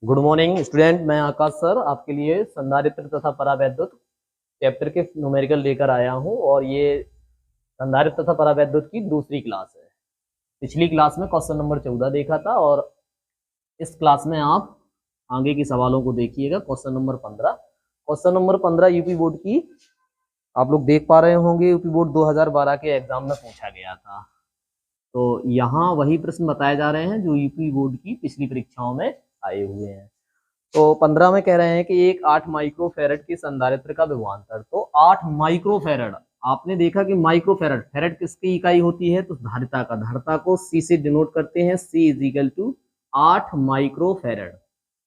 Good morning student. मैं आकाश sir आपके लिए संधारित्र तथा परावैद्युत चैप्टर के न्यूमेरिकल लेकर आया हूं और ये संधारित्र तथा परावैद्युत की दूसरी क्लास है। पिछली क्लास में क्वेश्चन नंबर 14 देखा था और इस क्लास में आप आगे की सवालों को देखिएगा। क्वेश्चन नंबर 15 यूपी बोर्ड की आप लोग देख पा रहे होंगे। यूपी बोर्ड 2012 के एग्जाम में पूछा गया था, तो यहाँ वही प्रश्न बताए जा रहे हैं जो यूपी बोर्ड की पिछली परीक्षाओं में आए हुए हैं। तो 15 में कह रहे हैं कि एक 8 माइक्रोफेरेड की संधारित्र का विभवांतर। तो 8 माइक्रोफेरेड, आपने देखा कि माइक्रोफेरेड, फेरेड किसकी इकाई होती है? तो धारिता का। धारिता को सी से डिनोट करते हैं। सी इज इक्वल टू 8 माइक्रोफेरेड।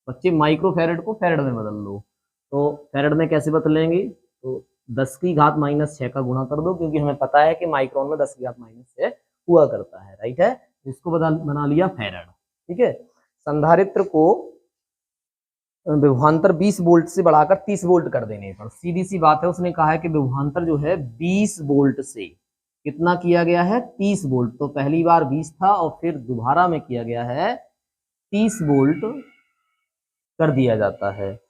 बच्चे माइक्रोफेरेड को फेरेड में बदल लो, तो फेरेड में कैसे बदलेंगे? तो 10 की घात -6 का गुणा कर दो, क्योंकि हमें पता है कि माइक्रोन में 10 की घात -6 हुआ करता है, राइट है। इसको बना लिया फेरेड, ठीक है। संधारित्र को विभवांतर 20 वोल्ट से बढ़ाकर 30 वोल्ट कर देने पर, सीधी सी बात है, उसने कहा है कि विभवांतर जो है 20 वोल्ट से कितना किया गया है? 30 वोल्ट। तो पहली बार 20 था और फिर दोबारा में किया गया है 30 वोल्ट कर दिया जाता है।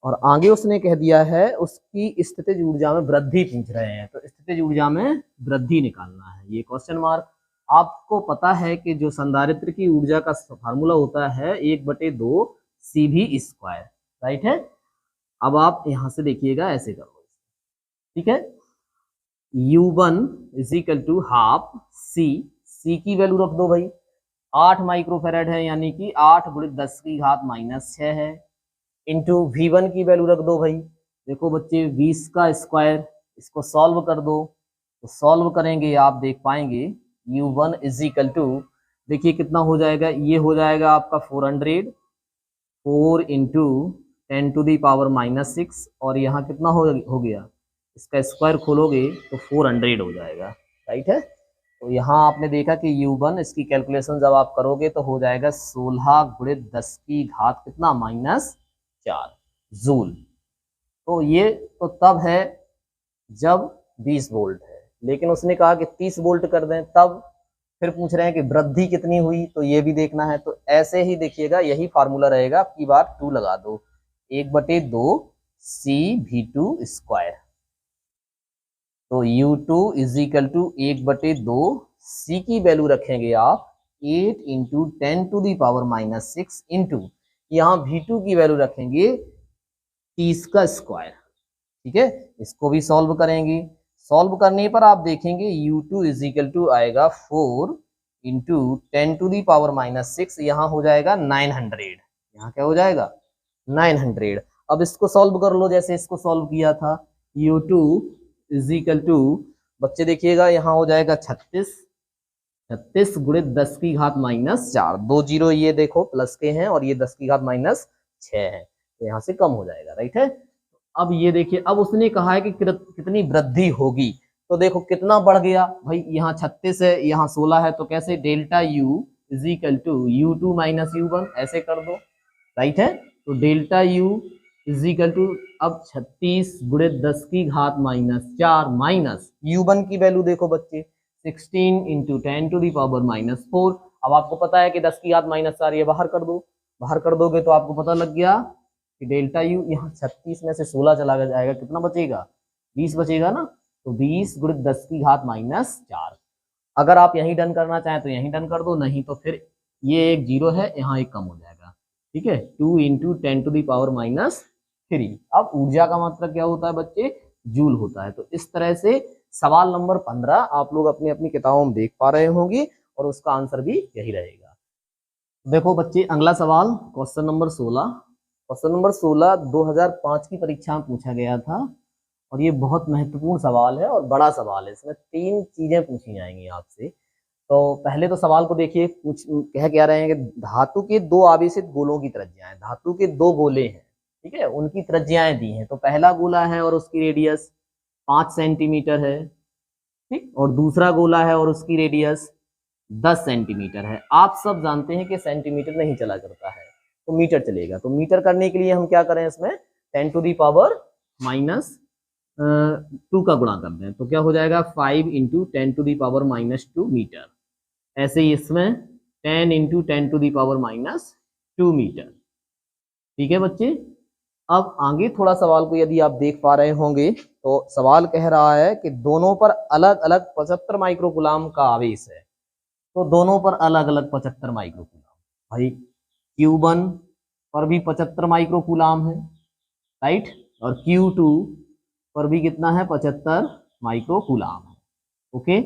और आगे उसने कह दिया है उसकी स्थितिज ऊर्जा में वृद्धि पूछ रहे हैं, तो स्थितिज ऊर्जा में वृद्धि निकालना है, ये क्वेश्चन मार्क। आपको पता है कि जो संधारित्र की ऊर्जा का फार्मूला होता है 1/2 CV स्क्वायर, राइट है। अब आप यहां से देखिएगा, ऐसे करो, ठीक है। U1 is equal to half C की वैल्यू रख दो भाई। 8 माइक्रोफेरेड है, यानी कि 8 गुणित 10 की घात -6 है, इंटू V1 की वैल्यू रख दो भाई। देखो बच्चे, 20 का स्क्वायर, इसको सॉल्व कर दो, तो सॉल्व करेंगे आप देख पाएंगे U1 इज इक्वल टू, देखिए कितना हो जाएगा, ये हो जाएगा आपका 400, 4 इंटू 10⁻⁻6, और यहाँ कितना हो गया, इसका स्क्वायर खोलोगे तो 400 हो जाएगा, राइट है। तो यहाँ आपने देखा कि U1 इसकी कैलकुलेशन जब आप करोगे तो हो जाएगा 16 गुणित 10 की घात कितना, -4 जूल। तो ये तो तब है जब 20 वोल्ट है, लेकिन उसने कहा कि 30 वोल्ट कर दें तब। फिर पूछ रहे हैं कि वृद्धि कितनी हुई, तो ये भी देखना है। तो ऐसे ही देखिएगा, यही फार्मूला रहेगा, अब की बार 2 लगा दो, 1/2 CV2 स्क्वायर। तो U2 is equal to 1/2 C की वैल्यू रखेंगे आप 8 इंटू 10⁻⁻6 इंटू, यहाँ V2 की वैल्यू रखेंगे 30 का स्क्वायर, ठीक है। इसको भी सॉल्व करेंगे। सॉल्व करने पर आप देखेंगे U2 इज इक्वल टू आएगा 4 इंटू 10⁻⁻6, यहाँ हो जाएगा 900, यहाँ क्या हो जाएगा 900। अब इसको सॉल्व कर लो जैसे इसको सॉल्व किया था। U2 इज इक्वल टू, बच्चे देखिएगा, यहाँ हो जाएगा 36 गुणित 10 की घात -4, 2 जीरो ये देखो प्लस के हैं और ये 10 की घात -6 है, तो यहाँ से कम हो जाएगा, राइट है। अब ये देखिए, अब उसने कहा है कि कितनी वृद्धि होगी, तो देखो कितना बढ़ गया भाई, यहाँ 36 है, यहाँ 16 है, तो कैसे, delta U is equal to U2 minus U1, ऐसे कर दो, राइट है। तो delta U is equal to, अब 36 गुणित 10 की घात -4 माइनस U1 की वैल्यू देखो बच्चे 16 इंटू 10⁻⁻4। अब आपको पता है कि 10 की घात -4 ये बाहर कर दो, बाहर कर दोगे तो आपको पता लग गया कि डेल्टा U, यहाँ 36 में से 16 चला जाएगा, कितना बचेगा, 20 बचेगा ना। तो 20 गुणित 10 की घात -4। अगर आप यहीं डन करना चाहें तो यहीं डन कर दो, नहीं तो फिर ये एक जीरो है, यहाँ एक कम हो जाएगा, ठीक है। 2 इंटू 10⁻⁻3। अब ऊर्जा का मात्रक क्या होता है बच्चे, जूल होता है। तो इस तरह से सवाल नंबर 15 आप लोग अपनी अपनी किताबों में देख पा रहे होंगे और उसका आंसर भी यही रहेगा। देखो बच्चे, अगला सवाल क्वेश्चन नंबर 16। क्वेश्चन नंबर 16 2005 की परीक्षा में पूछा गया था और ये बहुत महत्वपूर्ण सवाल है और बड़ा सवाल है। इसमें 3 चीजें पूछी जाएंगी आपसे। तो पहले तो सवाल को देखिए, कह क्या रहे हैं कि धातु के 2 आवेशित गोलों की त्रिज्याएं, धातु के 2 गोले हैं, ठीक है, उनकी त्रिज्याएं दी हैं। तो पहला गोला है और उसकी रेडियस 5 सेंटीमीटर है, ठीक, और दूसरा गोला है और उसकी रेडियस 10 सेंटीमीटर है। आप सब जानते हैं कि सेंटीमीटर नहीं चला करता है, तो मीटर चलेगा। तो मीटर करने के लिए हम क्या करें, इसमें 10⁻⁻2 का गुणा कर दें, तो क्या हो जाएगा 5 इंटू 10⁻⁻2 मीटर। ऐसे ही इसमें 10 इंटू 10⁻2 मीटर, ठीक है बच्चे। अब आगे थोड़ा सवाल को यदि आप देख पा रहे होंगे तो सवाल कह रहा है कि दोनों पर अलग अलग 75 माइक्रोकूलाम का आवेश है। तो दोनों पर अलग अलग 75 माइक्रोकूलाम, भाई Q1 पर भी 75 माइक्रोकूलाम है, राइट, और Q2 पर भी कितना है, 75 माइक्रोकूलाम है। ओके,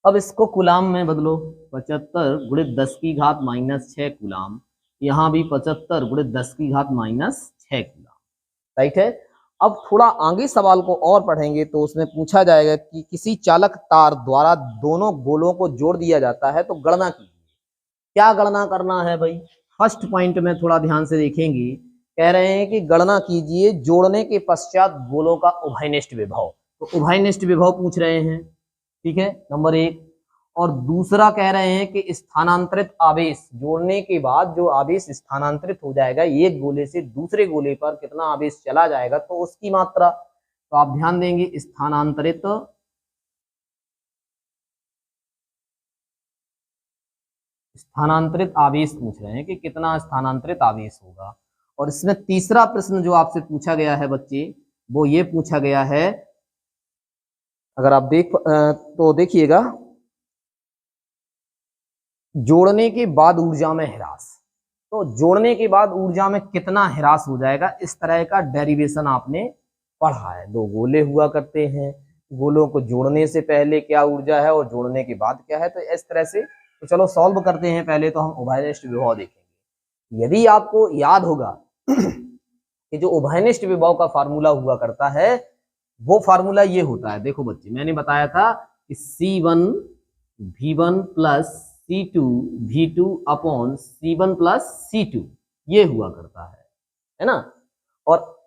अब इसको कूलाम में बदलो, 75 गुणित 10 की घात माइनस 6 कूलाम, यहाँ भी 75 गुणित 10 की घात माइनस 6 कूलाम, राइट है। अब थोड़ा आगे सवाल को और पढ़ेंगे तो उसमें पूछा जाएगा कि किसी चालक तार द्वारा दोनों गोलों को जोड़ दिया जाता है तो गणना कीजिए। क्या गणना करना है भाई, फर्स्ट पॉइंट में थोड़ा ध्यान से देखेंगे, कह रहे हैं कि गणना कीजिए जोड़ने के पश्चात गोलों का उभयनिष्ठ विभव। तो उभयनिष्ठ विभव पूछ रहे हैं, ठीक है, नंबर 1। और दूसरा कह रहे हैं कि स्थानांतरित आवेश, जोड़ने के बाद जो आवेश स्थानांतरित हो जाएगा एक गोले से दूसरे गोले पर कितना आवेश चला जाएगा तो उसकी मात्रा। तो आप ध्यान देंगे स्थानांतरित आवेश पूछ रहे हैं कि कितना स्थानांतरित आवेश होगा। और इसमें तीसरा प्रश्न जो आपसे पूछा गया है बच्चे, वो ये पूछा गया है, अगर आप तो देखिएगा, जोड़ने के बाद ऊर्जा में ह्रास। तो जोड़ने के बाद ऊर्जा में कितना ह्रास हो जाएगा, इस तरह का डेरिवेशन आपने पढ़ा है। दो गोले हुआ करते हैं, गोलों को जोड़ने से पहले क्या ऊर्जा है और जोड़ने के बाद क्या है, तो इस तरह से। तो चलो सॉल्व करते हैं। पहले तो हम उभयनिष्ठ विभव देखेंगे। यदि आपको याद होगा कि जो उभयनिष्ठ विभव का फार्मूला हुआ करता है वो फार्मूला ये होता है, देखो बच्चे मैंने बताया था कि C1 V1 plus C2 V2 upon C1 plus C2 ये हुआ करता है ना। और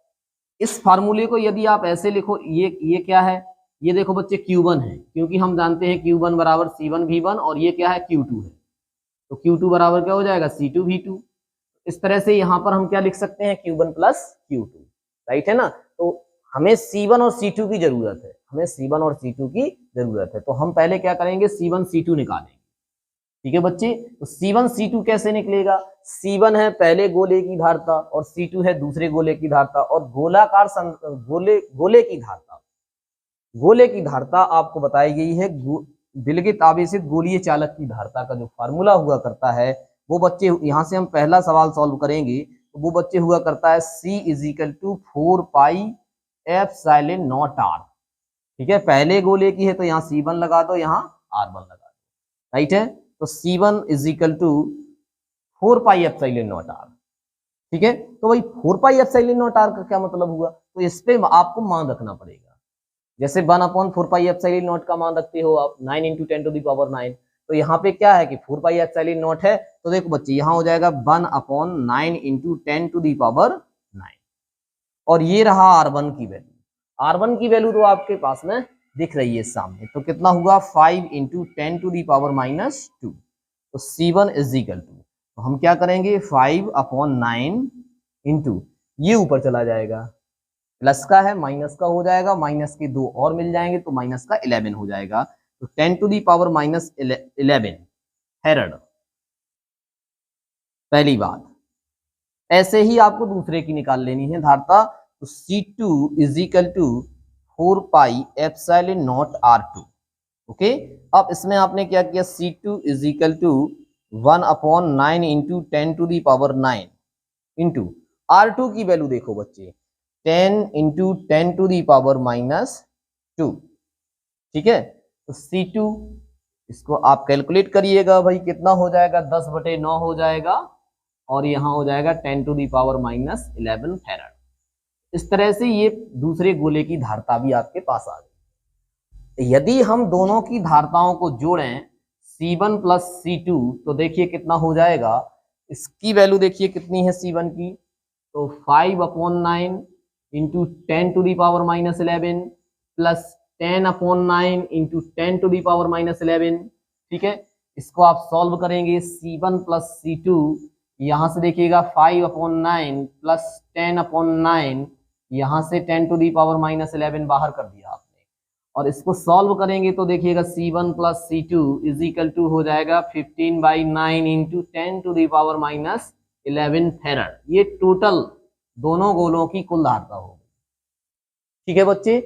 इस फार्मूले को यदि आप ऐसे लिखो, ये क्या है, ये देखो बच्चे Q1 है, क्योंकि हम जानते हैं Q1 बराबर C1 V1, और ये क्या है, Q2 है। तो Q2 बराबर क्या हो जाएगा, C2 V2। इस तरह से यहाँ पर हम क्या लिख सकते हैं, Q1 प्लस Q2, राइट है ना। तो हमें C1 और C2 की जरूरत है, हमें C1 और C2 की जरूरत है। तो हम पहले क्या करेंगे, C1 C2 निकालेंगे, ठीक है बच्चे। तो C1 C2 कैसे निकलेगा, C1 है पहले गोले की धारता और C2 है दूसरे गोले की धारता, और गोलाकार गोले की धारता आपको बताई गई है विलगित आवेशित गोलीय चालक की धारता का जो फार्मूला हुआ करता है वो बच्चे, यहाँ से हम पहला सवाल सॉल्व करेंगे तो वो बच्चे हुआ करता है C = 4 pi epsilon not R, ठीक है। पहले गोले की है तो यहाँ C1 लगा दो, यहाँ R1 लगा दो, राइट है। तो C1 = 4 pi epsilon not R, ठीक है। तो भाई 4 पाई एप्सिलॉन नॉट R का क्या मतलब हुआ, तो इस पे आपको मान रखना पड़ेगा। जैसे 1/4 पाई एप्सिलॉन नॉट का मान रखते हो आप 9 × 10⁹, तो यहाँ पे क्या है कि 4 पाई एप्सिलॉन नॉट है, तो देखो बच्चे यहाँ हो जाएगा 1/9 × 10⁹। और ये रहा R1 की वैल्यू, R1 की वैल्यू तो आपके पास में दिख रही है सामने, तो कितना हुआ 5 × 10⁻²। तो C1 = तो हम क्या करेंगे 5/9 इंटू, ये ऊपर चला जाएगा, प्लस का है माइनस का हो जाएगा, माइनस के 2 और मिल जाएंगे तो माइनस का 11 हो जाएगा। तो 10⁻11 फैराड, पहली बात। ऐसे ही आपको दूसरे की निकाल लेनी है धारता। तो C2 = 4 pi epsilon not R2, okay. अब इसमें आपने क्या किया, C2 = 1/9 × 10⁹ इंटू R2 की वैल्यू देखो बच्चे 10 × 10⁻², ठीक है। तो C2 इसको आप कैलकुलेट करिएगा भाई, कितना हो जाएगा 10/9 हो जाएगा, और यहाँ हो जाएगा 10⁻11 फैराड। इस तरह से ये दूसरे गोले की धारता भी आपके पास आ गई। यदि हम दोनों की धारताओं को जोड़ें C1 प्लस C2 तो देखिए कितना हो जाएगा, इसकी वैल्यू देखिए कितनी है C1 की, तो 5/9 × 10⁻11 प्लस 10/9 × 10⁻11, ठीक है। इसको आप सॉल्व करेंगे, C1 प्लस C2, यहाँ से देखिएगा 5/9 प्लस 10/9, यहाँ से 10⁻11 बाहर कर दिया आपने, और इसको सॉल्व करेंगे तो देखिएगा C1 प्लस C2 = हो जाएगा 15/9 × 10⁻11 11 फेराड। ये टोटल दोनों गोलों की कुल धारिता होगी। ठीक है बच्चे,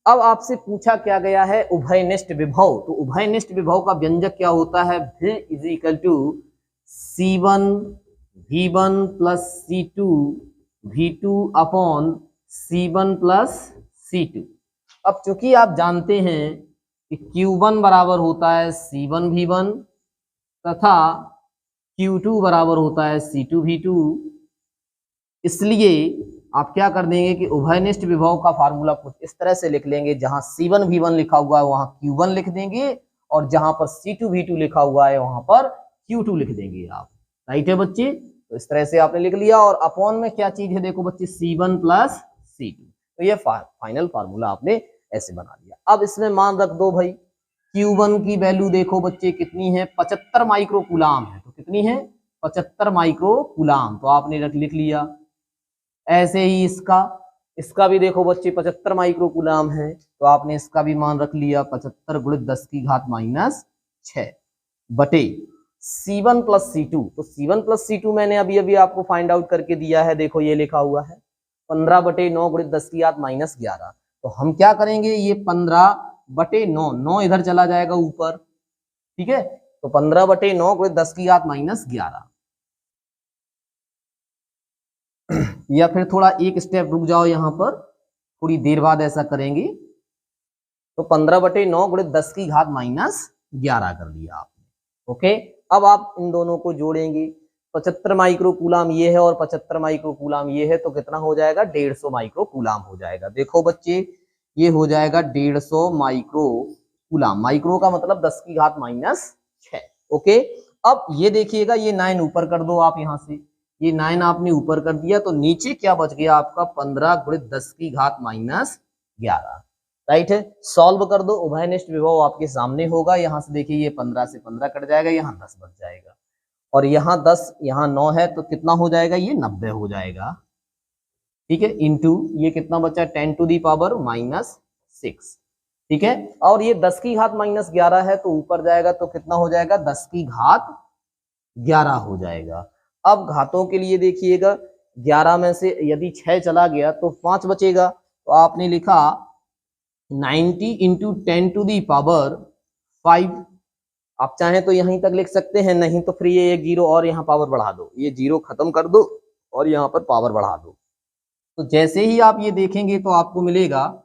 अब आपसे पूछा क्या गया है उभयनिष्ठ विभव। तो उभयनिष्ठ विभव का व्यंजक क्या होता है, V is equal to C1 V1 plus C2 V2 upon C1 plus C2। अब चूंकि आप जानते हैं कि Q1 बराबर होता है C1 V1 तथा Q2 बराबर होता है C2 V2, इसलिए आप क्या कर देंगे कि उभयनिष्ठ विभव का फार्मूला कुछ इस तरह से लिख लेंगे, जहां C1 V1 लिखा हुआ है वहां Q1 लिख देंगे और जहां पर C2 V2 लिखा हुआ है वहां पर Q2 लिख देंगे आप। राइट है बच्चे, तो इस तरह से आपने लिख लिया। और अपॉन में क्या चीज है, देखो बच्चे C1 प्लस C2, तो ये फाइनल फार्मूला आपने ऐसे बना लिया। अब इसमें मान रख दो भाई, Q1 की वैल्यू देखो बच्चे कितनी है, 75 माइक्रोकूलाम है। तो कितनी है, 75 माइक्रोकूलाम, तो आपने लिख लिया। ऐसे ही इसका भी देखो बच्चे 75 माइक्रोकूलाम है, तो आपने इसका भी मान रख लिया 75 गुणित 10 की घात माइनस 6 बटे C1 प्लस C2। तो C1 प्लस C2 मैंने अभी अभी आपको फाइंड आउट करके दिया है, देखो ये लिखा हुआ है 15 बटे 9 गुणित 10 की घात माइनस 11। तो हम क्या करेंगे, ये 15 बटे 9, 9 इधर चला जाएगा ऊपर, ठीक है, तो 15 बटे 9 गुणित 10 की घात माइनस 11। या फिर थोड़ा एक स्टेप रुक जाओ, यहां पर थोड़ी देर बाद ऐसा करेंगे। तो 15 बटे 9 गुणित 10 की घात माइनस 11 कर लिया आपने। ओके, अब आप इन दोनों को जोड़ेंगे, 75 माइक्रोकूलाम ये है और 75 माइक्रोकूलाम ये है, तो कितना हो जाएगा, 150 माइक्रोकूलाम हो जाएगा। देखो बच्चे ये हो जाएगा 150 माइक्रोकूलाम, माइक्रो का मतलब 10 की घात माइनस 6। ओके, अब ये देखिएगा, ये 9 ऊपर कर दो आप, यहां से ये 9 आपने ऊपर कर दिया, तो नीचे क्या बच गया आपका, 15 गुणित 10 की घात माइनस 11। राइट है, सॉल्व कर दो, उभयनिष्ठ विभव आपके सामने होगा। यहां से देखिए ये 15 से 15 कट जाएगा, यहाँ 10 बच जाएगा, और यहाँ 10 यहाँ 9 है, तो कितना हो जाएगा, ये 90 हो जाएगा। ठीक है, इंटू ये कितना बचा, 10 टू दी पावर माइनस 6। ठीक है, और ये 10 की घात माइनस 11 है, तो ऊपर जाएगा तो कितना हो जाएगा, 10 की घात 11 हो जाएगा। अब घातों के लिए देखिएगा, 11 में से यदि 6 चला गया तो 5 बचेगा, तो आपने लिखा 90 इंटू 10 टू दी पावर 5। आप चाहें तो यहीं तक लिख सकते हैं, नहीं तो फिर ये एक जीरो और यहाँ पावर बढ़ा दो, ये जीरो खत्म कर दो और यहाँ पर पावर बढ़ा दो। तो जैसे ही आप ये देखेंगे तो आपको मिलेगा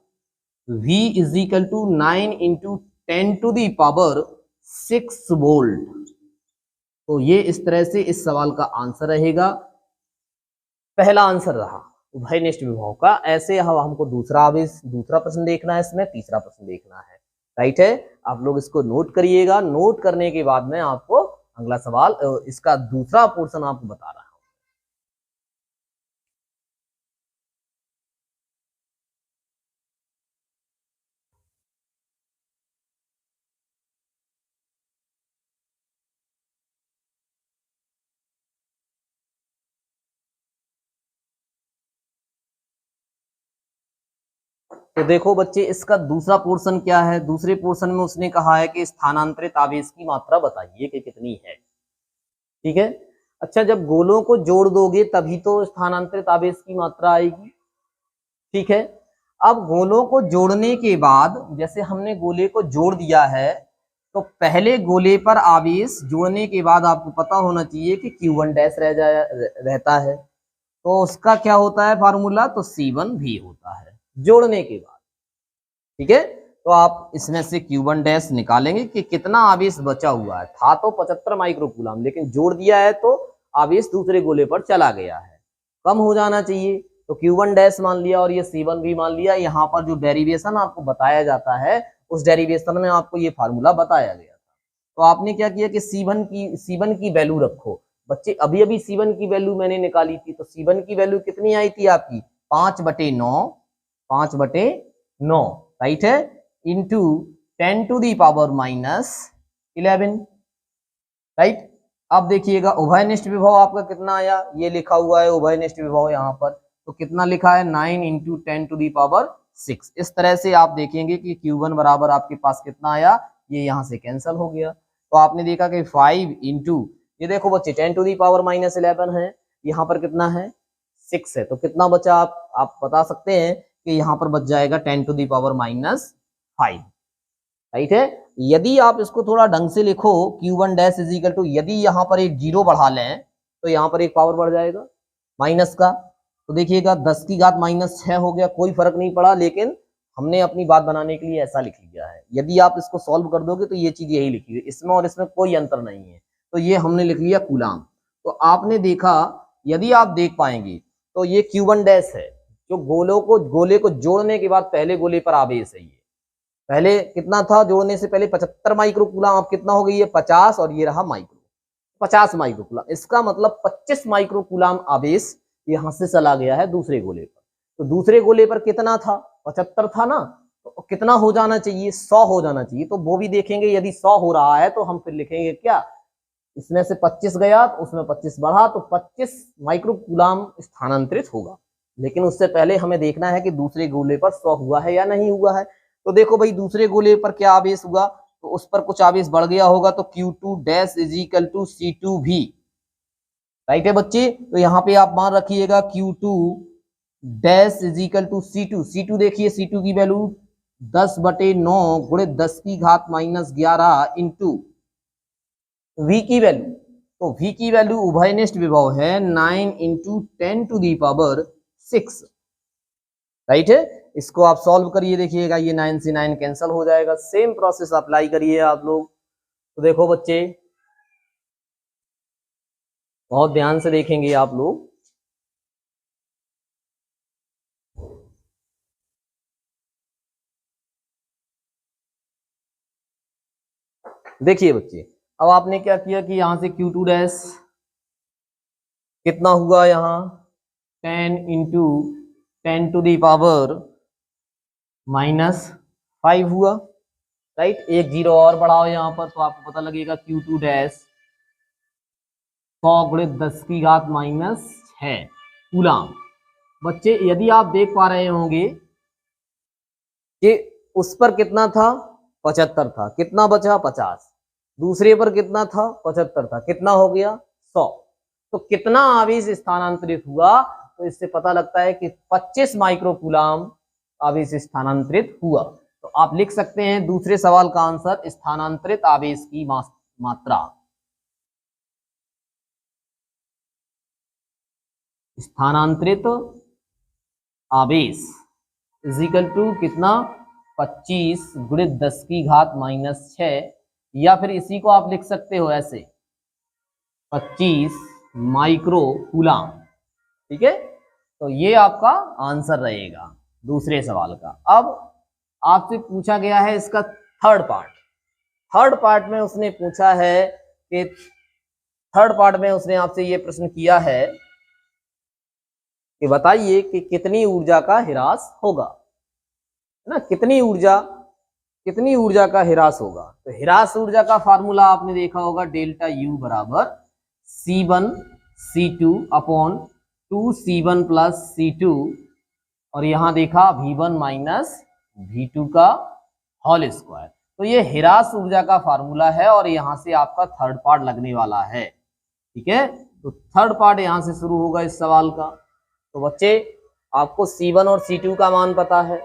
V is equal to 9 into 10 to the power 6 volt. तो ये इस तरह से इस सवाल का आंसर रहेगा। पहला आंसर रहा उभयनिष्ठ विभव का। ऐसे हमको दूसरा प्रश्न देखना है, इसमें तीसरा प्रश्न देखना है। राइट है, आप लोग इसको नोट करिएगा। नोट करने के बाद में आपको अगला सवाल, इसका दूसरा पोर्शन आपको बता रहा हूं। तो देखो बच्चे, इसका दूसरा पोर्शन क्या है, दूसरे पोर्शन में उसने कहा है कि स्थानांतरित आवेश की मात्रा बताइए कि कितनी है। ठीक है, अच्छा, जब गोलों को जोड़ दोगे तभी तो स्थानांतरित आवेश की मात्रा आएगी। ठीक है, अब गोलों को जोड़ने के बाद, जैसे हमने गोले को जोड़ दिया है, तो पहले गोले पर आवेश जोड़ने के बाद आपको पता होना चाहिए कि Q1 डैश रहता है, तो उसका क्या होता है फार्मूला, तो C1 भी होता है जोड़ने के बाद। ठीक है, तो आप इसमें से Q1 डैश निकालेंगे कि कितना आवेश बचा हुआ है। था तो 75 माइक्रोकूलम, लेकिन जोड़ दिया है तो आवेश दूसरे गोले पर चला गया है, कम हो जाना चाहिए, तो Q1 डैश मान लिया और ये C1 भी मान लिया। यहाँ पर जो डेरिवेशन आपको बताया जाता है, उस डेरिवेशन में आपको ये फार्मूला बताया गया था। तो आपने क्या किया कि C1 की वैल्यू रखो। बच्चे अभी अभी C1 की वैल्यू मैंने निकाली थी, तो C1 की वैल्यू कितनी आई थी आपकी, 5/9, राइट है, into 10 to the power minus 11। Right, अब देखिएगा उभयनिष्ठ विभव आपका कितना आया, ये लिखा हुआ है उभयनिष्ठ विभव यहाँ पर, तो कितना लिखा है, 9 इंटू 10 टू दी पावर 6। इस तरह से आप देखेंगे कि Q1 बराबर आपके पास कितना आया, ये यहाँ से कैंसिल हो गया। तो आपने देखा कि 5 इंटू, ये देखो बच्चे 10 टू दी पावर माइनस 11 है, यहाँ पर कितना है 6 है, तो कितना बचा आप बता सकते हैं कि यहाँ पर बच जाएगा 10 टू द पावर -5, राइट है। यदि आप इसको थोड़ा ढंग से लिखो Q1 dash is equal to, यदि यहाँ पर एक 0 बढ़ा लें तो यहाँ पर एक पावर बढ़ जाएगा माइनस का, तो देखिएगा 10 की घात -6 हो गया, कोई फर्क नहीं पड़ा, लेकिन हमने अपनी बात बनाने के लिए ऐसा लिख लिया है। यदि आप इसको सॉल्व कर दोगे तो ये चीज यही लिखी है, इसमें और इसमें कोई अंतर नहीं है, तो ये हमने लिख लिया कूलाम। तो आपने देखा, यदि आप देख पाएंगे तो ये Q1 डैश है, जो गोले को जोड़ने के बाद पहले गोले पर आवेश है। ये पहले कितना था जोड़ने से पहले 75 माइक्रो कूलाम, अब कितना हो गई है 50, और ये रहा माइक्रो 50 माइक्रो कूलाम। इसका मतलब 25 माइक्रो कूलाम आवेश यहां से चला गया है दूसरे गोले पर। तो दूसरे गोले पर कितना था 75 था ना, तो कितना हो जाना चाहिए 100 हो जाना चाहिए। तो वो भी देखेंगे, यदि 100 हो रहा है तो हम फिर लिखेंगे क्या, इसमें से 25 गया तो उसमें 25 बढ़ा, तो 25 माइक्रो कूलाम स्थानांतरित होगा। लेकिन उससे पहले हमें देखना है कि दूसरे गोले पर 100 हुआ है या नहीं हुआ है। तो देखो भाई, दूसरे गोले पर क्या आवेश हुआ, तो उस पर कुछ आवेश बढ़ गया होगा, तो Q2 dash is equal to C2V, right है बच्चे। तो यहाँ पे आप मान रखिएगा Q2 dash is equal to C2, C2 देखिए, C2 की वैल्यू 10/9 गुणित 10 की घात -11 इंटू V की वैल्यू, तो V की वैल्यू उभयनिष्ठ विभव है 9 into 10 to the power 6, right है। इसको आप सॉल्व करिए, देखिएगा ये 9 से 9 कैंसिल हो जाएगा। सेम प्रोसेस अप्लाई करिए आप लोग। तो देखो बच्चे, बहुत ध्यान से देखेंगे आप लोग। देखिए बच्चे, अब आपने क्या किया कि यहां से Q2 डैश कितना हुआ, यहाँ 10 इंटू 10 टू दी पावर -5 हुआ, राइट। एक 0 और बढ़ाओ यहाँ पर, तो आपको पता लगेगा Q2 डैश 100 गुणित 10 की घात -6 कूलाम। बच्चे यदि आप देख पा रहे होंगे कि उस पर कितना था 75 था, कितना बचा 50, दूसरे पर कितना था 75 था, कितना हो गया 100। तो कितना आवेश स्थानांतरित हुआ, तो इससे पता लगता है कि 25 माइक्रो कूलाम आवेश स्थानांतरित हुआ। तो आप लिख सकते हैं दूसरे सवाल का आंसर, स्थानांतरित आवेश की मात्रा, स्थानांतरित आवेश इज इक्वल टू कितना 25 गुणित 10 की घात -6, या फिर इसी को आप लिख सकते हो ऐसे 25 माइक्रो कूलाम, ठीक है। तो ये आपका आंसर रहेगा दूसरे सवाल का। अब आपसे पूछा गया है इसका थर्ड पार्ट में उसने पूछा है कि थर्ड पार्ट में उसने आपसे ये प्रश्न किया है कि बताइए कि कितनी ऊर्जा का ह्रास होगा, है ना, कितनी ऊर्जा का ह्रास होगा। तो ह्रास ऊर्जा का फार्मूला आपने देखा होगा, डेल्टा U बराबर C1C2 upon 2C1 plus C2, और यहां देखा V1 माइनस V2 का होल स्क्वायर। तो ये ह्रास ऊर्जा का फार्मूला है, और यहां से आपका थर्ड पार्ट लगने वाला है, ठीक है। तो थर्ड पार्ट यहां से शुरू होगा इस सवाल का। तो बच्चे, आपको C1 और C2 का मान पता है,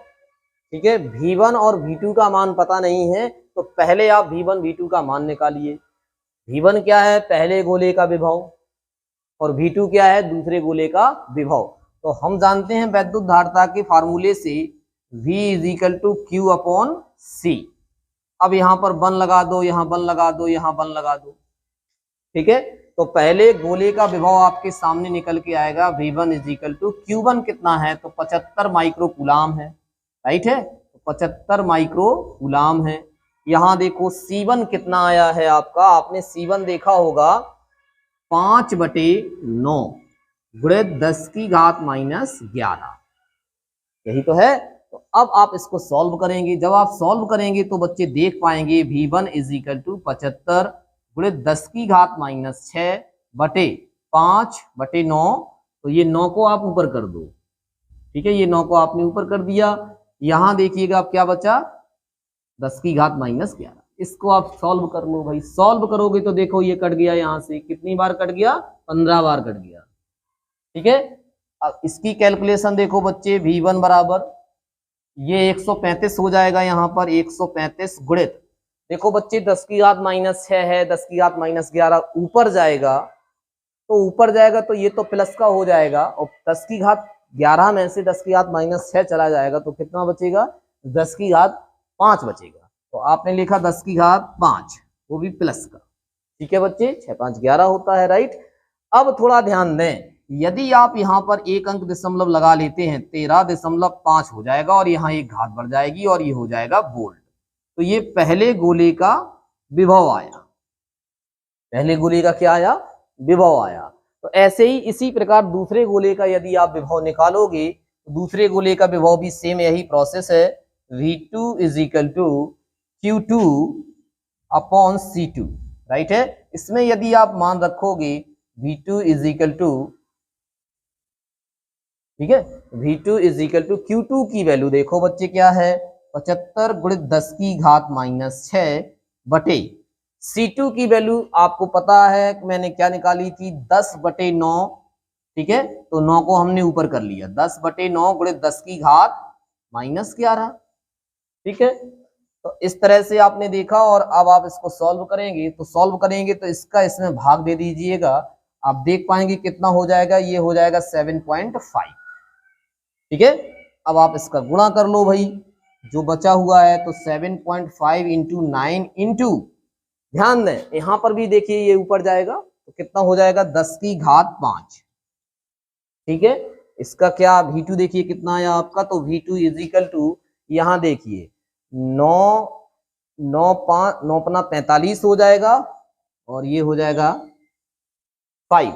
ठीक है। V1 और V2 का मान पता नहीं है, तो पहले आप V1 V2 का मान निकालिए। V1 क्या है, पहले गोले का विभव, और V2 क्या है, दूसरे गोले का विभव। तो हम जानते हैं वैद्युत धारिता के फार्मूले से V is equal to Q upon C। अब यहाँ पर 1 लगा दो, यहाँ 1 लगा दो, यहाँ 1 लगा दो, ठीक है। तो पहले गोले का विभव आपके सामने निकल के आएगा, V1 is equal to Q1 कितना है, तो 75 माइक्रो कूलाम है, राइट है। तो 75 माइक्रो कूलाम है। यहाँ देखो C1 कितना आया है आपका, आपने C1 देखा होगा 5/9 गुणित 10 की घात -11, यही तो है। तो अब आप इसको सॉल्व करेंगे, जब आप सॉल्व करेंगे तो बच्चे देख पाएंगे V1 इज इक्वल टू 75 गुणित 10 की घात -6 बटे 5/9, तो ये 9 को आप ऊपर कर दो, ठीक है, ये 9 को आपने ऊपर कर दिया। यहां देखिएगा अब क्या बचा 10 की घात -11। इसको आप सॉल्व कर लो भाई, सॉल्व करोगे तो देखो ये कट गया, यहां से कितनी बार कट गया 15 बार कट गया, ठीक है। अब इसकी कैलकुलेशन देखो बच्चे, V1 बराबर ये 135 हो जाएगा, यहाँ पर 135 गुणित, देखो बच्चे 10 की घात -6 है, 10 की घात -11 ऊपर जाएगा, तो ऊपर जाएगा तो ये तो प्लस का हो जाएगा, और 10 की घात 11 में से 10 की घात -6 चला जाएगा तो कितना बचेगा, 10 की घात 5 बचेगा। तो आपने लिखा 10 की घात 5, वो भी प्लस का। ठीक है बच्चे, 6 5 11 होता है, राइट। अब थोड़ा ध्यान दें, यदि आप यहाँ पर एक अंक दशमलव लगा लेते हैं 13.5 हो जाएगा, और यहाँ एक घात बढ़ जाएगी और ये हो जाएगा वोल्ट। तो ये पहले गोले का विभव आया, पहले गोले का क्या आया, विभव आया। तो ऐसे ही इसी प्रकार दूसरे गोले का यदि आप विभव निकालोगे, तो दूसरे गोले का विभव भी सेम यही प्रोसेस है, V2 is equal to Q2 upon C2, right है। इसमें यदि आप मान रखोगे V2 इज इक्वल टू, ठीक है, V2 is equal to Q2 की वैल्यू देखो बच्चे क्या है, 75 गुणित 10 की घात -6 बटे C2 की वैल्यू आपको पता है मैंने क्या निकाली थी, 10/9, ठीक है। तो 9 को हमने ऊपर कर लिया, 10/9 गुणित 10 की घात -11, ठीक है। तो इस तरह से आपने देखा, और अब आप इसको सॉल्व करेंगे, तो सॉल्व करेंगे तो इसका इसमें भाग दे दीजिएगा, आप देख पाएंगे कितना हो जाएगा, ये हो जाएगा 7.5, ठीक है। अब आप इसका गुणा कर लो भाई, जो बचा हुआ है, तो 7.5 इंटू 9 इंटू, ध्यान दें यहां पर भी देखिए ये ऊपर जाएगा तो कितना हो जाएगा, 10 की घात 5, ठीक है। इसका क्या V2 देखिए कितना आया आपका, तो V2 इज इक्वल टू, यहां देखिए 9 हो जाएगा, और ये हो जाएगा 5,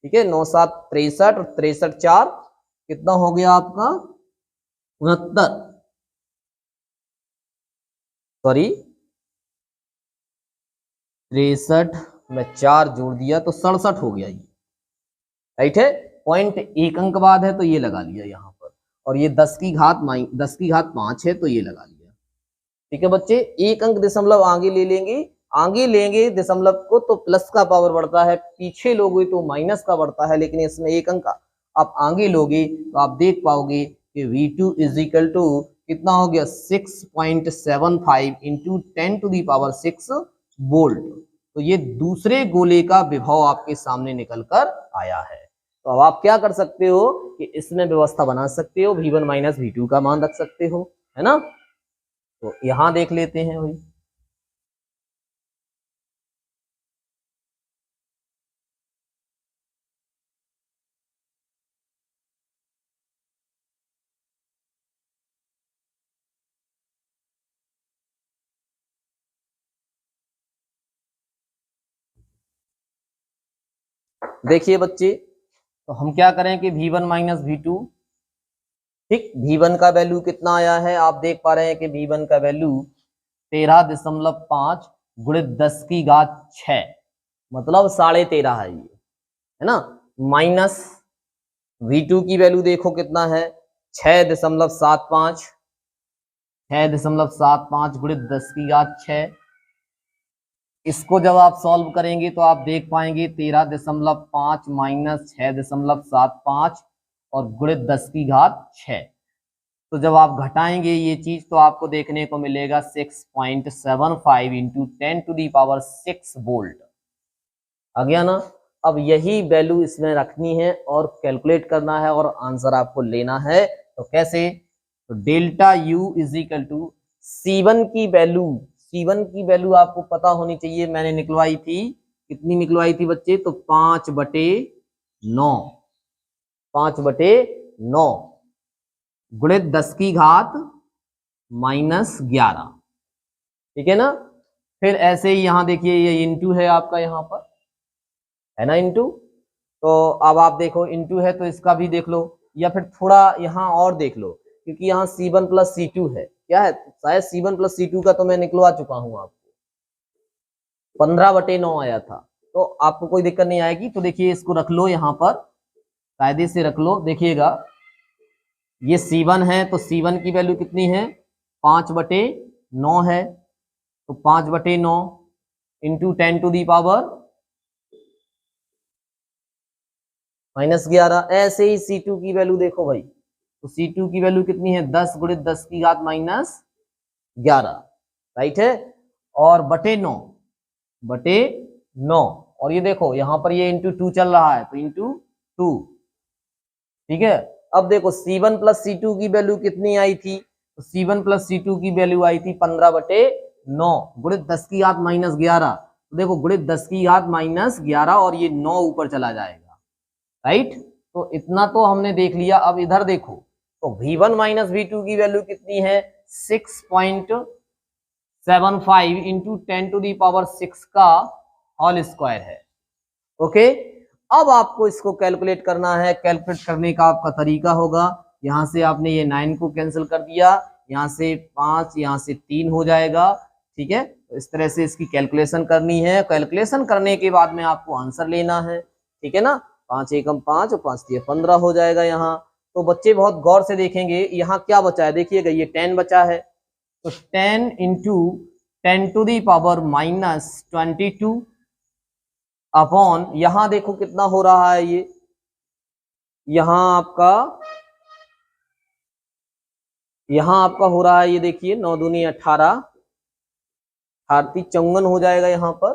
ठीक है। 9 7 63, और 63 4 कितना हो गया आपका, 69, सॉरी 63 में 4 जोड़ दिया तो 67 हो गया, ये राइट है। पॉइंट एक अंक बाद है तो ये लगा लिया यहाँ पर, और ये 10 की घात 5 है तो ये लगा लिया, ठीक है बच्चे। एक अंक दशमलव आगे ले लेंगे, आगे लेंगे दशमलव को तो प्लस का पावर बढ़ता है, पीछे लोगे तो माइनस का बढ़ता है, लेकिन इसमें एक अंक आप आगे लोगे तो आप देख पाओगे कि V2 इज इक्वल टू कितना हो गया, 6.75 इंटू 10⁻6 वोल्ट। तो ये दूसरे गोले का विभव आपके सामने निकल कर आया है। तो अब आप क्या कर सकते हो कि इसमें व्यवस्था बना सकते हो, V1 माइनस V2 का मान रख सकते हो, है ना। तो यहां देख लेते हैं भाई, देखिए बच्चे, तो हम क्या करें कि V1 माइनस V2, ठीक, V1 का वैल्यू कितना आया है, आप देख पा रहे हैं कि V1 का वैल्यू 13.5 गुणित 10 की घात 6, मतलब 13.5 है ये, है ना। माइनस V2 की वैल्यू देखो कितना है, 6.75, 6.75 गुणित 10 की घात 6। इसको जब आप सॉल्व करेंगे तो आप देख पाएंगे 13.5 माइनस 6.75 और गुणित 10 की घात 6। तो जब आप घटाएंगे ये चीज तो आपको देखने को मिलेगा 6.75 इंटू 10⁻6 वोल्ट, आ गया ना। अब यही वैल्यू इसमें रखनी है और कैलकुलेट करना है और आंसर आपको लेना है। तो कैसे, तो delta U is equal to C1 की वैल्यू, C1 की वैल्यू आपको पता होनी चाहिए, मैंने निकलवाई थी, कितनी निकलवाई थी बच्चे, तो 5/9, 5/9 गुणित 10 की घात -11, ठीक है ना। फिर ऐसे ही यहाँ देखिए ये इंटू है आपका, यहाँ पर है ना इंटू। तो अब आप देखो इंटू है तो इसका भी देख लो, या फिर थोड़ा यहाँ और देख लो, क्योंकि यहाँ C1 प्लस C2 है, क्या है, शायद C1 प्लस C2 का तो मैं निकलवा चुका हूँ आपको, 15/9 आया था, तो आपको कोई दिक्कत नहीं आएगी। तो देखिए इसको रख लो यहाँ पर, कायदे से रख लो, देखिएगा ये C1 है तो C1 की वैल्यू कितनी है, 5/9 है, तो 5/9 इंटू 10⁻, -11। ऐसे ही C2 की वैल्यू देखो भाई, तो C2 की वैल्यू कितनी है 10 गुणित 10 की घात -11, राइट है। और बटे 9, और ये देखो यहाँ पर ये इंटू 2 चल रहा है तो इंटू 2, ठीक है। अब देखो C1 प्लस C2 की वैल्यू कितनी आई थी, तो C1 प्लस C2 की वैल्यू आई थी 15/9 गुणित 10 की घात -11। तो देखो गुणित 10 की घात -11 और ये 9 ऊपर चला जाएगा, राइट। तो इतना तो हमने देख लिया। अब इधर देखो तो V1 माइनस V2 की वैल्यू कितनी है 6.75 इंटू 10⁻6 का होल स्क्वायर है। ओके, अब आपको इसको कैलकुलेट करना है। कैलकुलेट करने का आपका तरीका होगा, यहां से आपने ये 9 को कैंसिल कर दिया, यहाँ से 5, यहाँ से 3 हो जाएगा, ठीक है। तो इस तरह से इसकी कैलकुलेशन करनी है। कैलकुलेशन करने के बाद में आपको आंसर लेना है, ठीक है ना। 5 एकम 5 और 5 3 15 हो जाएगा यहाँ। तो बच्चे बहुत गौर से देखेंगे, यहाँ क्या बचा है देखिएगा, ये 10 बचा है, तो 10 इंटू 10⁻22 अपॉन, यहां देखो कितना हो रहा है ये, यहां आपका हो रहा है ये देखिए 9 दूनी 18, 54 हो जाएगा यहाँ पर,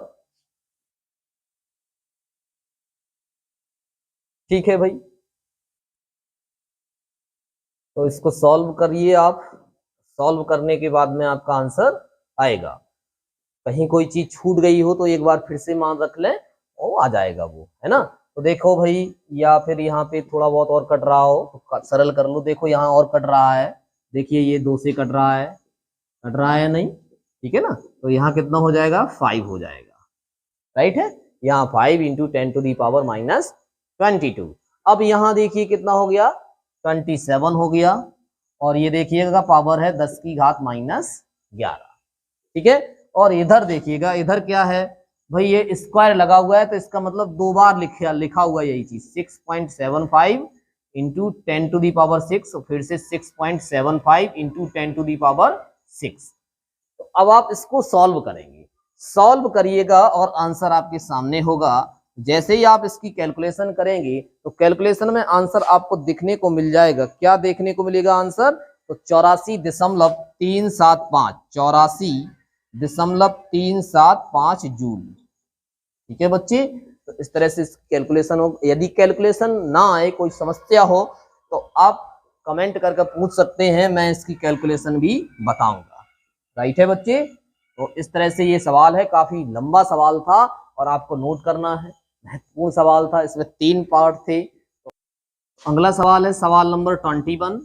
ठीक है भाई। तो इसको सॉल्व करिए आप, सॉल्व करने के बाद में आपका आंसर आएगा। कहीं कोई चीज छूट गई हो तो एक बार फिर से मान रख लें, वो आ जाएगा वो, है ना। तो देखो भाई, या फिर यहाँ पे थोड़ा बहुत और कट रहा हो तो सरल कर लो। देखो यहाँ और कट रहा है, देखिए ये 2 से कट रहा है, या नहीं, ठीक है ना। तो यहाँ कितना हो जाएगा 5 हो जाएगा, राइट है। यहाँ 5 इंटू 10⁻22। अब यहाँ देखिए कितना हो गया 27 हो गया, और ये देखिएगा पावर है 10 की घात -11, ठीक है। और इधर देखिएगा, इधर क्या है भाई, ये स्क्वायर लगा हुआ है तो इसका मतलब 2 बार लिखा हुआ है यही चीज, 6.75 इंटू 10⁻6, फिर से 6.75 इंटू 10⁻6। तो अब आप इसको सॉल्व करेंगे, सॉल्व करिएगा और आंसर आपके सामने होगा। जैसे ही आप इसकी कैलकुलेशन करेंगे तो कैलकुलेशन में आंसर आपको दिखने को मिल जाएगा। क्या देखने को मिलेगा आंसर, तो 84.375, 84.375 जूल, ठीक है बच्चे। तो इस तरह से कैलकुलेशन हो। यदि कैलकुलेशन ना आए, कोई समस्या हो, तो आप कमेंट करके पूछ सकते हैं, मैं इसकी कैलकुलेशन भी बताऊंगा, राइट है बच्चे। तो इस तरह से ये सवाल है, काफी लंबा सवाल था और आपको नोट करना है, महत्वपूर्ण सवाल था, इसमें 3 पार्ट थे। तो अगला सवाल है सवाल नंबर 21।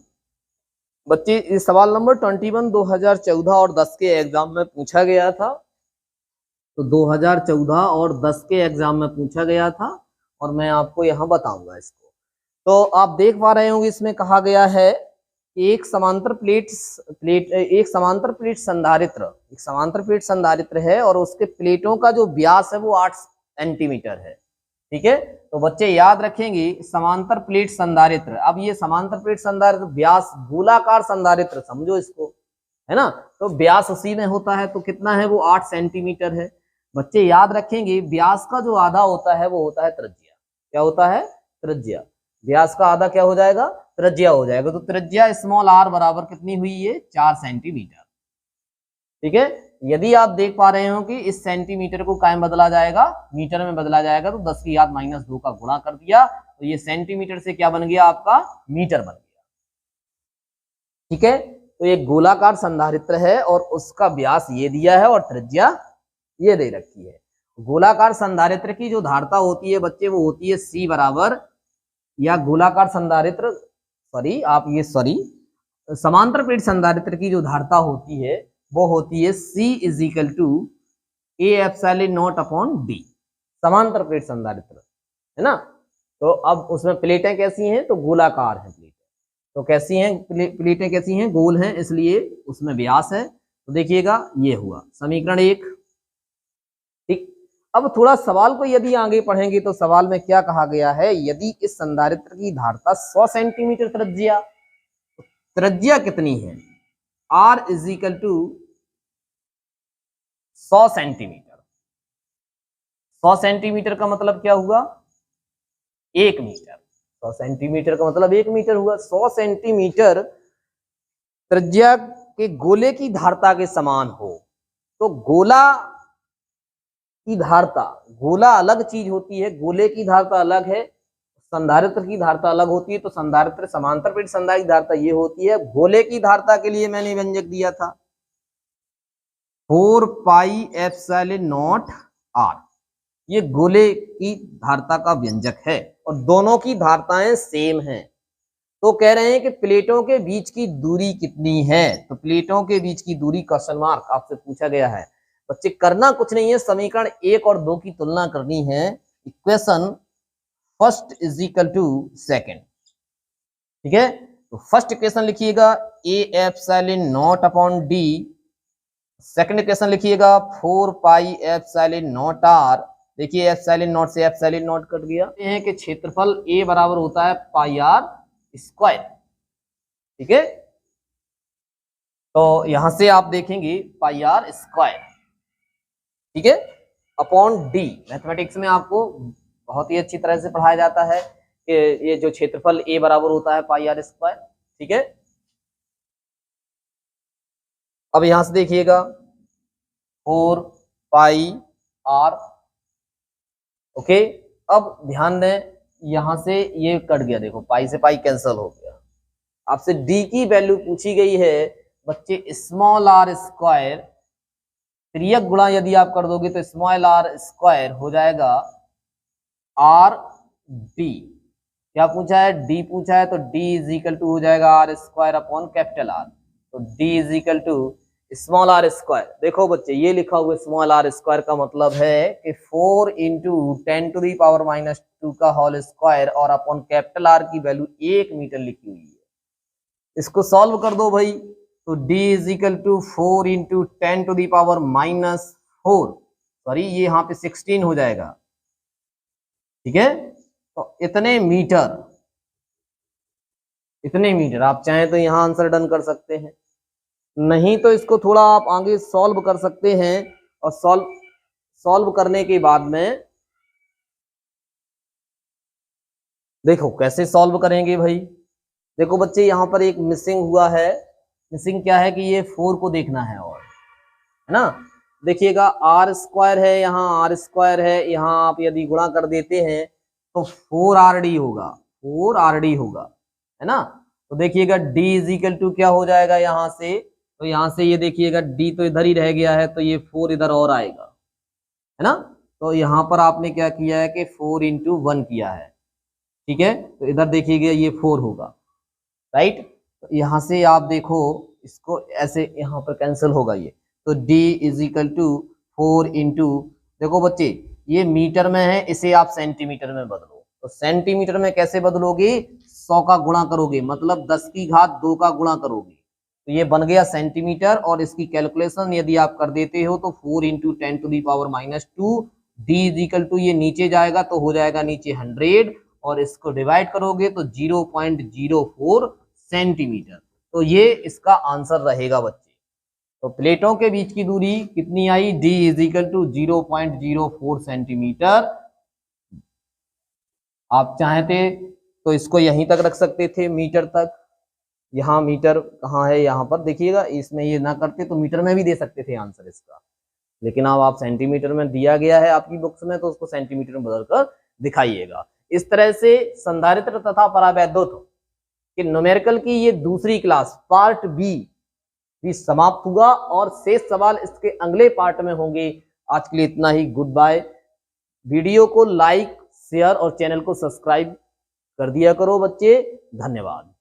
बच्चे इस सवाल नंबर 21 2014 और 10 के एग्जाम में पूछा गया था। तो 2014 और 10 के एग्जाम में पूछा गया था और मैं आपको यहाँ बताऊंगा इसको। तो आप देख पा रहे होंगे, इसमें कहा गया है एक समांतर प्लेट संधारित्र है और उसके प्लेटों का जो व्यास है वो 8 सेंटीमीटर है, ठीक है। तो बच्चे याद रखेंगे समांतर प्लेट संधारित्र। अब ये समांतर प्लेट संधारित्र व्यास गोलाकार संधारित्र समझो इसको, है ना। तो व्यास उसी में होता है, तो कितना है वो 8 सेंटीमीटर है। बच्चे याद रखेंगे व्यास का जो आधा होता है वो होता है त्रिज्या। क्या होता है, त्रिज्या। व्यास का आधा क्या हो जाएगा, त्रिज्या हो जाएगा। तो त्रिज्या स्मॉल r बराबर कितनी हुई है 4 सेंटीमीटर, ठीक है। यदि आप देख पा रहे हो कि इस सेंटीमीटर को कायम बदला जाएगा, मीटर में बदला जाएगा, तो 10 की घात -2 का गुणा कर दिया, तो ये सेंटीमीटर से क्या बन गया आपका मीटर बन गया, ठीक है। तो ये गोलाकार संधारित्र है और उसका व्यास ये दिया है और त्रिज्या ये दे रखी है। गोलाकार संधारित्र की जो धारता होती है बच्चे वो होती है C बराबर, या गोलाकार संधारित्र समांतर प्लेट संधारित्र की जो धारता होती है वो होती है C = A∈0/d। समांतर प्लेट संधारित्र, है ना। तो अब उसमें प्लेटें कैसी हैं, तो गोलाकार हैं प्लेटें। तो कैसी हैं प्लेटें, कैसी हैं, गोल हैं, इसलिए उसमें व्यास है। तो देखिएगा ये हुआ समीकरण 1, ठीक। अब थोड़ा सवाल को यदि आगे पढ़ेंगे तो सवाल में क्या कहा गया है, यदि इस संधारित्र की धारता 100 सेंटीमीटर त्रिज्या, त्रिज्या कितनी है r = 100 सेंटीमीटर। 100 सेंटीमीटर का मतलब क्या हुआ 1 मीटर, 100 सेंटीमीटर का मतलब 1 मीटर हुआ। 100 सेंटीमीटर त्रिज्या के गोले की धारता के समान हो। तो गोला की धारता, गोला अलग चीज होती है, गोले की धारता अलग है, संधारित्र की धारता अलग होती है। तो संधारित्र समांतर प्लेट संधारित्र की धारता ये होती है। गोले की धारता के लिए मैंने व्यंजक दिया था 4 पाई एप्सिलॉन नॉट आर, ये गोले की धारता का व्यंजक है और दोनों की धारताएं सेम हैं। तो कह रहे हैं कि प्लेटों के बीच की दूरी कितनी है। तो प्लेटों के बीच की दूरी क्वेश्चन मार्क आपसे पूछा गया है। बच्चे करना कुछ नहीं है, समीकरण 1 और 2 की तुलना करनी है। Equation first is equal to second, ठीक है। तो फर्स्ट इक्वेशन लिखिएगा A epsilon nought upon D, second equation लिखिएगा 4 पाई एप्सिलॉन नॉट आर। देखिए एप्सिलॉन नॉट से एप्सिलॉन नॉट कट गया। ये है कि क्षेत्रफल ए बराबर होता है पाई आर स्क्वायर, ठीक है। तो यहां से आप देखेंगे पाई आर स्क्वायर, ठीक है, अपॉन डी। मैथमेटिक्स में आपको बहुत ही अच्छी तरह से पढ़ाया जाता है कि ये जो क्षेत्रफल ए बराबर होता है पाई आर स्क्वायर, ठीक है। अब यहां से देखिएगा 4 पाई आर, ओके। अब ध्यान दें यहां से ये कट गया, देखो पाई से पाई कैंसिल हो गया। आपसे डी की वैल्यू पूछी गई है बच्चे स्मॉल आर स्क्वायर, त्रियक गुणा यदि आप कर दोगे तो स्मॉल आर स्क्वायर हो जाएगा आर डी। क्या पूछा है? डी पूछा है, तो डी इज इक्वल टू हो जाएगा R square upon capital R. तो D is equal to small R square. देखो बच्चे ये लिखा हुआ स्मॉल आर स्क्वायर का मतलब है कि 4 इंटू 10⁻⁻² का होल स्क्वायर और अपॉन कैपिटल आर की वैल्यू 1 मीटर लिखी हुई है। इसको सॉल्व कर दो भाई, तो d is equal to 4 into 10⁻⁻4, sorry ये यहाँ पे 16 हो जाएगा, ठीक है। तो इतने मीटर आप चाहें तो यहाँ आंसर डन कर सकते हैं, नहीं तो इसको थोड़ा आप आगे सॉल्व कर सकते हैं। और सॉल्व करने के बाद में देखो कैसे सॉल्व करेंगे भाई। देखो बच्चे यहाँ पर एक मिसिंग हुआ है। मिसिंग क्या है कि ये 4 को देखना है, और है ना। देखिएगा आर स्क्वायर है, यहाँ आर स्क्वायर है, यहाँ आप यदि गुणा कर देते हैं तो 4RD होगा, 4RD होगा, है ना। तो देखिएगा d इज इक्वल टू क्या हो जाएगा यहाँ से, तो यहाँ से ये देखिएगा d तो इधर ही रह गया है, तो ये 4 इधर और आएगा, है ना। तो यहाँ पर आपने क्या किया है कि 4 इंटू 1 किया है, ठीक है। तो इधर देखिएगा ये 4 होगा, राइट। तो यहाँ से आप देखो इसको ऐसे यहाँ पर कैंसिल होगा ये, तो d is equal to 4 into, देखो बच्चे ये मीटर में है, इसे आप सेंटीमीटर में बदलो। तो सेंटीमीटर में कैसे बदलोगे? 100 का गुणा करोगे, मतलब 10 की घात 2 का गुणा करोगे, तो ये बन गया सेंटीमीटर। और इसकी कैलकुलेशन यदि आप कर देते हो तो 4 into 10⁻⁻², d is equal to ये नीचे जाएगा तो हो जाएगा नीचे 100, और इसको डिवाइड करोगे तो 0.04 सेंटीमीटर। तो ये इसका आंसर रहेगा बच्चे। तो प्लेटों के बीच की दूरी कितनी आई? d is equal to 0.04 centimetre. आप चाहते तो इसको यहीं तक रख सकते थे, मीटर तक। यहाँ मीटर कहाँ है? यहाँ पर देखिएगा, इसमें ये ना करते तो मीटर में भी दे सकते थे आंसर इसका, लेकिन अब आप सेंटीमीटर में दिया गया है आपकी बुक्स में, तो उसको सेंटीमीटर में बदल कर दिखाइएगा। इस तरह से संधारित्र तथा परावैद्युत कि न्यूमेरिकल की ये दूसरी क्लास पार्ट बी भी समाप्त हुआ, और शेष सवाल इसके अगले पार्ट में होंगे। आज के लिए इतना ही, गुड बाय। वीडियो को लाइक, शेयर और चैनल को सब्सक्राइब कर दिया करो बच्चे। धन्यवाद।